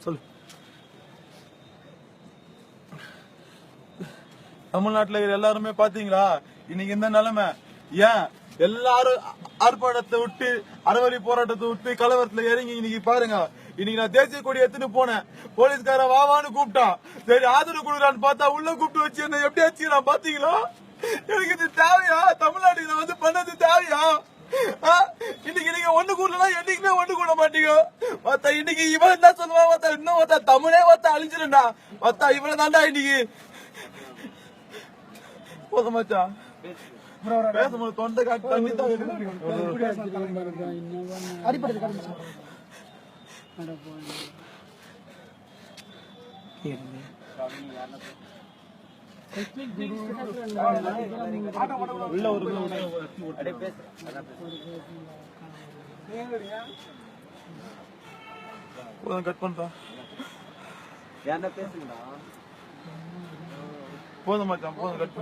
சொல்லு. தமிழ்நாட்டுல எல்லாருமே பாத்தீங்களா இன்னைக்கு இந்த நிலைமை? ஏன் எல்லாரும் ஆர்ப்பாட்டத்தை விட்டு அறவழி போராட்டத்தை விட்டு கலவரத்துல இறங்கி இன்னைக்கு பாருங்க. இன்னைக்கு நான் தேசிய கொடி எடுத்துட்டு போனேன், போலீஸ்கார வாவான்னு கூப்பிட்டான். சரி ஆதரவு கொடுக்குறான்னு பார்த்தா உள்ள கூப்பிட்டு வச்சு என்ன எப்படி வச்சுக்கிறான் பாத்தீங்களா? எனக்கு இது தேவையா? தமிழ்நாட்டுக்கு வந்து பண்ணது தேவையா? இன்னைக்கு நீங்க ஒண்ணு கூடலாம் என்னைக்குமே ஒண்ணு கூட மாட்டீங்க. மத்த இன்னைக்கு இவன் என்ன சொல்லுவான், மத்த இன்னும் மத்த தமிழே மத்த அழிஞ்சிருந்தா மத்த இவன் தாண்டா இன்னைக்கு. போதுமாச்சா பேசும்போது தொண்டை காட்டு தண்ணி தான் கட் பண்றா. போதுமாச்சான் போதும் கட்.